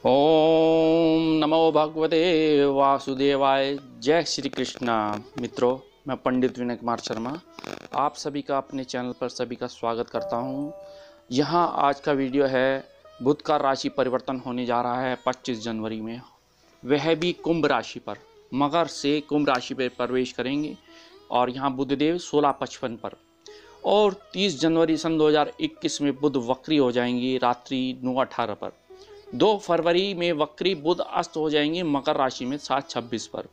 ओम नमो भगवते वासुदेवाय। जय श्री कृष्णा। मित्रों, मैं पंडित विनय कुमार शर्मा आप सभी का अपने चैनल पर सभी का स्वागत करता हूं। यहाँ आज का वीडियो है, बुध का राशि परिवर्तन होने जा रहा है 25 जनवरी में, वह भी कुंभ राशि पर। मकर से कुंभ राशि पर प्रवेश करेंगे और यहाँ बुधदेव 16:55 पर, और 30 जनवरी सन 2021 में बुध वक्री हो जाएंगी रात्रि 9:18 पर। 2 फरवरी में वक्री बुध अस्त हो जाएंगे मकर राशि में 7:26 पर।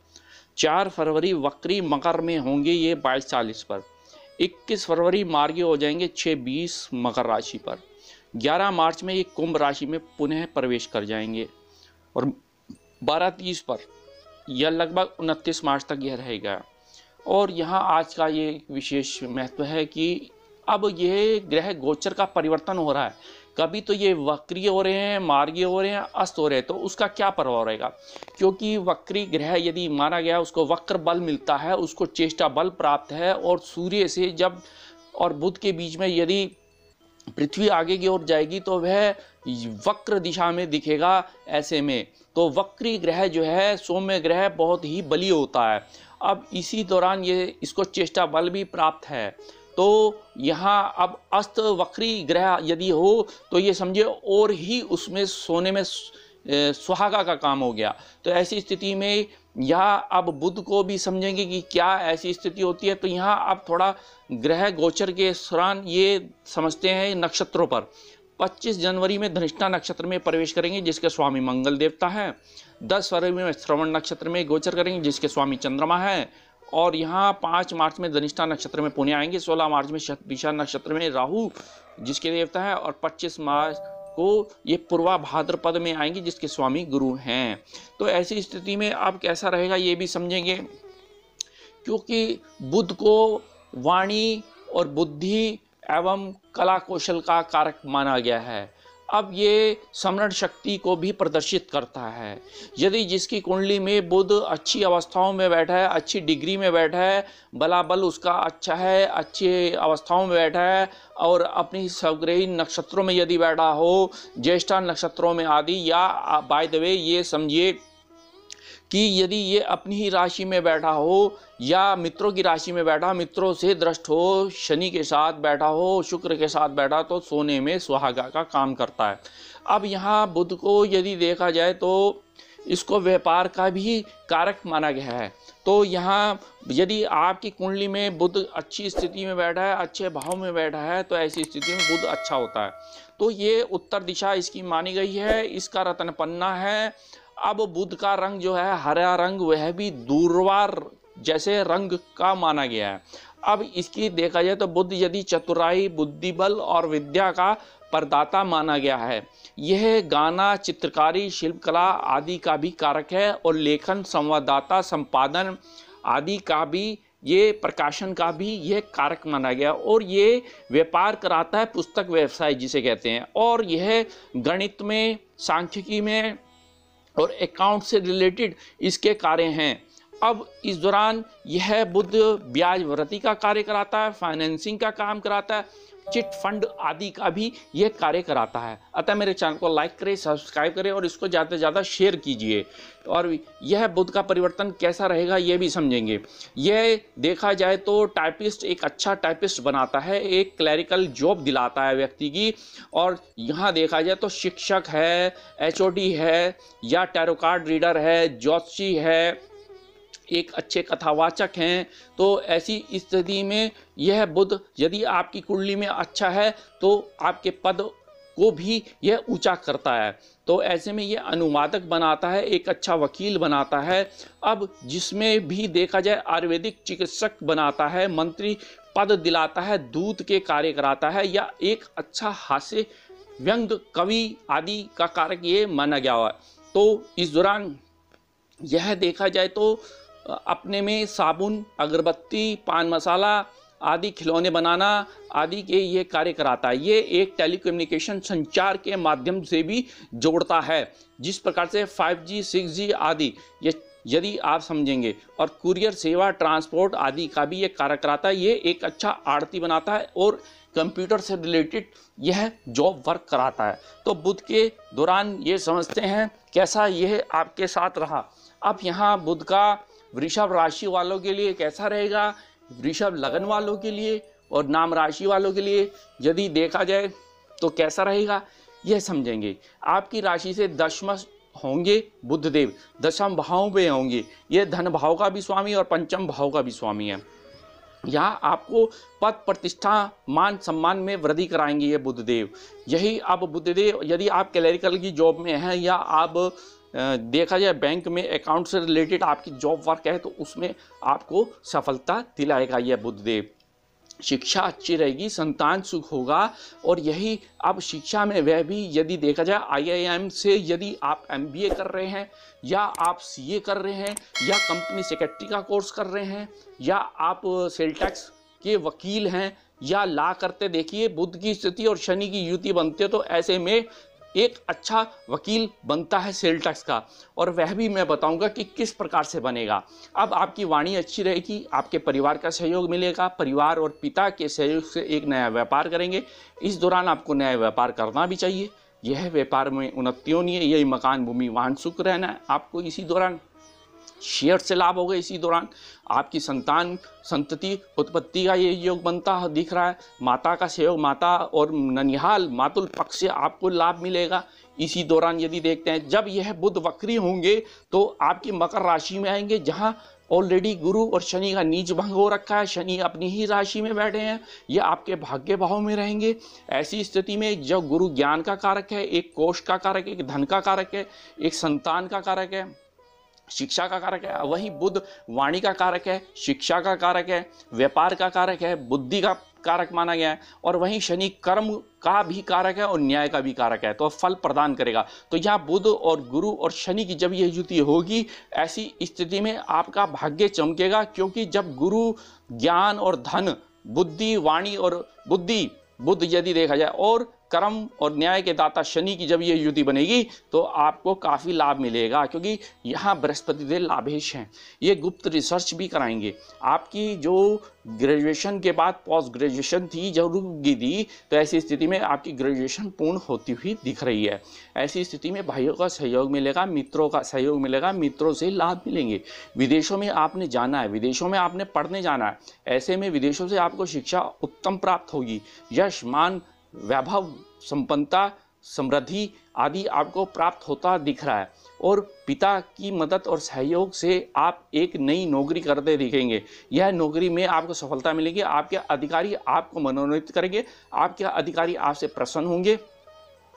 4 फरवरी वक्री मकर में होंगे ये 22:40 पर। 21 फरवरी मार्गी हो जाएंगे 6:20 मकर राशि पर। 11 मार्च में ये कुंभ राशि में पुनः प्रवेश कर जाएंगे और 12:30 पर, यह लगभग 29 मार्च तक यह रहेगा। और यहाँ आज का ये विशेष महत्व है कि अब यह ग्रह गोचर का परिवर्तन हो रहा है। कभी तो ये वक्री हो रहे हैं, मार्गी हो रहे हैं, अस्त हो रहे हैं, तो उसका क्या प्रभाव रहेगा? क्योंकि वक्री ग्रह यदि माना गया, उसको वक्र बल मिलता है, उसको चेष्टा बल प्राप्त है, और सूर्य से जब और बुध के बीच में यदि पृथ्वी आगे की ओर जाएगी तो वह वक्र दिशा में दिखेगा। ऐसे में तो वक्री ग्रह जो है, सौम्य ग्रह, बहुत ही बली होता है। अब इसी दौरान ये इसको चेष्टा बल भी प्राप्त है, तो यहाँ अब अस्त वक्री ग्रह यदि हो तो ये समझे और ही उसमें सोने में सुहागा का काम हो गया। तो ऐसी स्थिति में यहाँ अब बुध को भी समझेंगे कि क्या ऐसी स्थिति होती है। तो यहाँ अब थोड़ा ग्रह गोचर के दौरान ये समझते हैं नक्षत्रों पर। 25 जनवरी में धनिष्ठा नक्षत्र में प्रवेश करेंगे जिसके स्वामी मंगल देवता है। 10 फरवरी में श्रवण नक्षत्र में गोचर करेंगे जिसके स्वामी चंद्रमा है। और यहाँ 5 मार्च में धनिष्ठा नक्षत्र में पुण्य आएंगे। 16 मार्च में शतभिषा नक्षत्र में राहु जिसके देवता है, और 25 मार्च को ये पूर्वा भाद्रपद में आएंगे जिसके स्वामी गुरु हैं। तो ऐसी स्थिति में अब कैसा रहेगा ये भी समझेंगे, क्योंकि बुध को वाणी और बुद्धि एवं कला कौशल का कारक माना गया है। अब ये स्मरण शक्ति को भी प्रदर्शित करता है। यदि जिसकी कुंडली में बुध अच्छी अवस्थाओं में बैठा है, अच्छी डिग्री में बैठा है, बलाबल उसका अच्छा है, अच्छी अवस्थाओं में बैठा है, और अपनी स्वग्रही नक्षत्रों में यदि बैठा हो, ज्येष्ठा नक्षत्रों में आदि, या बाय द वे ये समझिए कि यदि ये अपनी ही राशि में बैठा हो या मित्रों की राशि में बैठा, मित्रों से दृष्ट हो, शनि के साथ बैठा हो, शुक्र के साथ बैठा, तो सोने में सुहागा का काम करता है। अब यहाँ बुध को यदि देखा जाए तो इसको व्यापार का भी कारक माना गया है। तो यहाँ यदि आपकी कुंडली में बुध अच्छी स्थिति में बैठा है, अच्छे भाव में बैठा है, तो ऐसी स्थिति में बुध अच्छा होता है। तो ये उत्तर दिशा इसकी मानी गई है, इसका रत्न पन्ना है। अब बुध का रंग जो है हरा रंग, वह भी दूरवार जैसे रंग का माना गया है। अब इसकी देखा जाए तो बुध यदि चतुराई, बुद्धिबल और विद्या का प्रदाता माना गया है। यह गाना, चित्रकारी, शिल्पकला आदि का भी कारक है, और लेखन, संवाददाता, संपादन आदि का भी, ये प्रकाशन का भी यह कारक माना गया। और ये व्यापार कराता है, पुस्तक व्यवसाय जिसे कहते हैं। और यह गणित में, सांख्यिकी में और अकाउंट से रिलेटेड इसके कार्य हैं। अब इस दौरान यह बुध ब्याज वृद्धि का कार्य कराता है, फाइनेंसिंग का काम कराता है, चिट फंड आदि का भी यह कार्य कराता है। अतः मेरे चैनल को लाइक करें, सब्सक्राइब करें और इसको ज़्यादा से ज़्यादा शेयर कीजिए। और यह बुध का परिवर्तन कैसा रहेगा ये भी समझेंगे। यह देखा जाए तो टाइपिस्ट, एक अच्छा टाइपिस्ट बनाता है, एक क्लरिकल जॉब दिलाता है व्यक्ति की। और यहाँ देखा जाए तो शिक्षक है, एचओडी है, या टैरो कार्ड रीडर है, ज्योतिषी है, एक अच्छे कथावाचक हैं। तो ऐसी स्थिति में यह बुध यदि आपकी कुंडली में अच्छा है तो आपके पद को भी यह ऊंचा करता है। तो ऐसे में यह अनुवादक बनाता है, एक अच्छा वकील बनाता है। अब जिसमें भी देखा जाए आयुर्वेदिक चिकित्सक बनाता है, मंत्री पद दिलाता है, दूत के कार्य कराता है, या एक अच्छा हास्य व्यंग्य कवि आदि का कारक ये माना गया है। तो इस दौरान यह देखा जाए तो अपने में साबुन, अगरबत्ती, पान मसाला आदि, खिलौने बनाना आदि के ये कार्य कराता है। ये एक टेलीकम्युनिकेशन संचार के माध्यम से भी जोड़ता है। जिस प्रकार से 5G, 6G आदि ये यदि आप समझेंगे, और कुरियर सेवा, ट्रांसपोर्ट आदि का भी ये कारक कराता है। ये एक अच्छा आड़ती बनाता है और कंप्यूटर से रिलेटेड यह जॉब वर्क कराता है। तो बुध के दौरान ये समझते हैं कैसा यह आपके साथ रहा। अब यहाँ बुध का वृषभ राशि वालों के लिए कैसा रहेगा, वृषभ लगन वालों के लिए और नाम राशि वालों के लिए यदि देखा जाए तो कैसा रहेगा, यह समझेंगे। आपकी राशि से दशम होंगे बुधदेव, दशम भाव में होंगे। ये धन भाव का भी स्वामी और पंचम भाव का भी स्वामी है। यहाँ आपको पद प्रतिष्ठा मान सम्मान में वृद्धि कराएंगे ये बुधदेव। यही अब बुधदेव यदि आप क्लरिकल की जॉब में हैं या आप देखा जाए बैंक में अकाउंट से रिलेटेड आपकी जॉब वर्क है तो उसमें आपको सफलता दिलाएगा यह बुधदेव। शिक्षा अच्छी रहेगी, संतान सुख होगा। और यही अब शिक्षा में वह भी यदि देखा जाए IIM से यदि आप MBA कर रहे हैं या आप CA कर रहे हैं या कंपनी सेक्रेटरी का कोर्स कर रहे हैं या आप सेल टैक्स के वकील हैं या ला करते, देखिए बुध की स्थिति और शनि की युति बनते तो ऐसे में एक अच्छा वकील बनता है सेल टैक्स का। और वह भी मैं बताऊंगा कि किस प्रकार से बनेगा। अब आपकी वाणी अच्छी रहेगी, आपके परिवार का सहयोग मिलेगा, परिवार और पिता के सहयोग से एक नया व्यापार करेंगे। इस दौरान आपको नया व्यापार करना भी चाहिए। यह व्यापार में उन्नति होनी है, यही मकान भूमि वाहन सुख रहना है आपको। इसी दौरान शेयर से लाभ होगा। इसी दौरान आपकी संतान संतति उत्पत्ति का ये योग बनता दिख रहा है। माता का सहयोग, माता और ननिहाल मातुल पक्ष से आपको लाभ मिलेगा। इसी दौरान यदि देखते हैं जब यह बुध वक्री होंगे तो आपकी मकर राशि में आएंगे, जहां ऑलरेडी गुरु और शनि का नीच भंग हो रखा है। शनि अपनी ही राशि में बैठे हैं, ये आपके भाग्य भाव में रहेंगे। ऐसी स्थिति में जब गुरु ज्ञान का कारक है, एक कोष का कारक है, एक धन का कारक है, एक संतान का कारक है, शिक्षा का कारक है, वही बुध वाणी का कारक है, शिक्षा का कारक है, व्यापार का कारक है, बुद्धि का कारक माना गया है। और वहीं शनि कर्म का भी कारक है और न्याय का भी कारक है, तो फल प्रदान करेगा। तो यहाँ बुध और गुरु और शनि की जब यह युति होगी, ऐसी स्थिति में आपका भाग्य चमकेगा। क्योंकि जब गुरु ज्ञान और धन, बुद्धि, वाणी और बुद्धि, बुध यदि देखा जाए और कर्म और न्याय के दाता शनि की जब ये युति बनेगी तो आपको काफ़ी लाभ मिलेगा। क्योंकि यहाँ बृहस्पति देव लाभेश हैं। ये गुप्त रिसर्च भी कराएंगे। आपकी जो ग्रेजुएशन के बाद पोस्ट ग्रेजुएशन थी जो रुक गई थी, तो ऐसी स्थिति में आपकी ग्रेजुएशन पूर्ण होती हुई दिख रही है। ऐसी स्थिति में भाइयों का सहयोग मिलेगा, मित्रों का सहयोग मिलेगा, मित्रों से लाभ मिलेंगे। विदेशों में आपने जाना है, विदेशों में आपने पढ़ने जाना है, ऐसे में विदेशों से आपको शिक्षा उत्तम प्राप्त होगी। यश, मान, वैभव, संपन्नता, समृद्धि आदि आपको प्राप्त होता दिख रहा है। और पिता की मदद और सहयोग से आप एक नई नौकरी करते दिखेंगे। यह नौकरी में आपको सफलता मिलेगी। आपके अधिकारी आपको मनोनीत करेंगे, आपके अधिकारी आपसे प्रसन्न होंगे।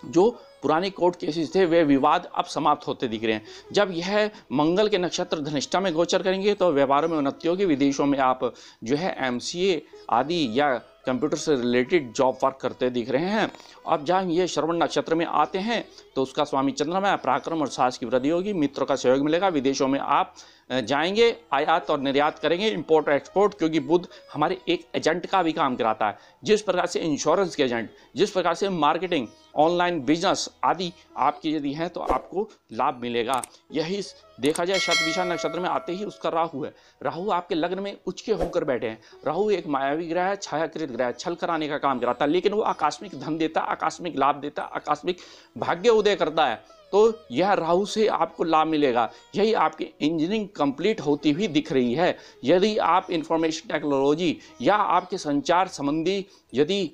जो पुराने कोर्ट केसेस थे वे विवाद अब समाप्त होते दिख रहे हैं। जब यह मंगल के नक्षत्र धनिष्ठा में गोचर करेंगे तो व्यवहारों में उन्नति होगी। विदेशों में आप जो है MCA आदि या कंप्यूटर से रिलेटेड जॉब वर्क करते दिख रहे हैं। अब जहाँ ये श्रवण नक्षत्र में आते हैं तो उसका स्वामी चंद्रमा है, पराक्रम और साहस की वृद्धि होगी, मित्रों का सहयोग मिलेगा। विदेशों में आप जाएंगे, आयात और निर्यात करेंगे, इंपोर्ट और एक्सपोर्ट, क्योंकि बुध हमारे एक एजेंट का भी काम कराता है। जिस प्रकार से इंश्योरेंस के एजेंट, जिस प्रकार से मार्केटिंग, ऑनलाइन बिजनेस आदि आपकी यदि हैं तो आपको लाभ मिलेगा। यही देखा जाए शतभिषा नक्षत्र में आते ही उसका राहु है। राहु आपके लग्न में उच्च के होकर बैठे हैं। राहु एक मायावी ग्रह है, छायाकृत ग्रह है, छल कराने का काम कराता है, लेकिन वो आकस्मिक धन देता, आकस्मिक लाभ देता, आकस्मिक भाग्य उदय करता है। तो यह राहु से आपको लाभ मिलेगा। यही आपकी इंजीनियरिंग कंप्लीट होती हुई दिख रही है। यदि आप इंफॉर्मेशन टेक्नोलॉजी या आपके संचार संबंधी यदि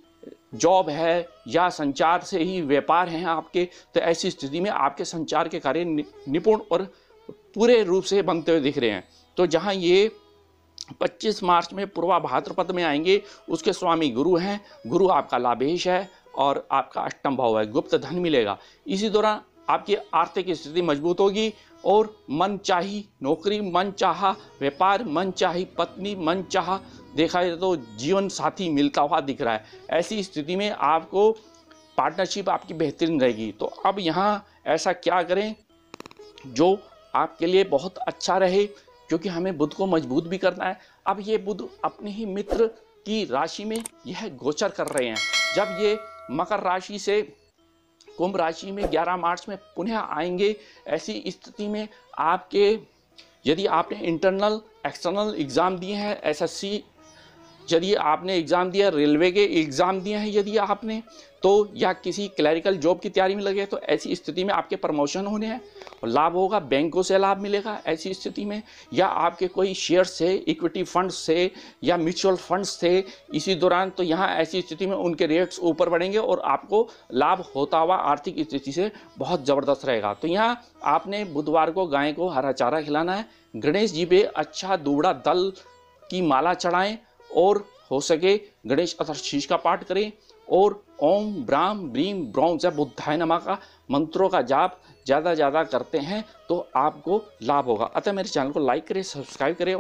जॉब है या संचार से ही व्यापार हैं आपके, तो ऐसी स्थिति में आपके संचार के कार्य निपुण और पूरे रूप से बनते हुए दिख रहे हैं। तो जहां ये 25 मार्च में पूर्वा भाद्रपद में आएंगे, उसके स्वामी गुरु हैं। गुरु आपका लाभेश है और आपका अष्टम भाव है, गुप्त धन मिलेगा। इसी दौरान आपकी आर्थिक स्थिति मजबूत होगी और मन चाही नौकरी, मन चाहा व्यापार, मन चाही पत्नी, मन चाहा देखा जाए तो जीवन साथी मिलता हुआ दिख रहा है। ऐसी स्थिति में आपको पार्टनरशिप आपकी बेहतरीन रहेगी। तो अब यहाँ ऐसा क्या करें जो आपके लिए बहुत अच्छा रहे, क्योंकि हमें बुध को मजबूत भी करना है। अब ये बुध अपने ही मित्र की राशि में यह गोचर कर रहे हैं। जब ये मकर राशि से कुंभ राशि में 11 मार्च में पुनः आएंगे, ऐसी स्थिति में आपके यदि आपने इंटरनल एक्सटर्नल एग्ज़ाम दिए हैं, एसएससी, यदि आपने एग्ज़ाम दिया, रेलवे के एग्ज़ाम दिए हैं यदि आपने, तो या किसी क्लरिकल जॉब की तैयारी में लगे, तो ऐसी स्थिति में आपके प्रमोशन होने हैं और लाभ होगा, बैंकों से लाभ मिलेगा ऐसी स्थिति में, या आपके कोई शेयर से, इक्विटी फंड से या म्यूचुअल फंड्स से इसी दौरान, तो यहाँ ऐसी स्थिति में उनके रेट्स ऊपर बढ़ेंगे और आपको लाभ होता हुआ आर्थिक स्थिति से बहुत ज़बरदस्त रहेगा। तो यहाँ आपने बुधवार को गाय को हरा चारा खिलाना है, गणेश जी पे अच्छा दूबड़ा दल की माला चढ़ाएं और हो सके गणेश अष्टशीष का पाठ करें और ओम ब्राम ब्रीम ब्रौं जब बुद्धाय नमः का मंत्रों का जाप ज़्यादा करते हैं तो आपको लाभ होगा। अतः मेरे चैनल को लाइक करें, सब्सक्राइब करें।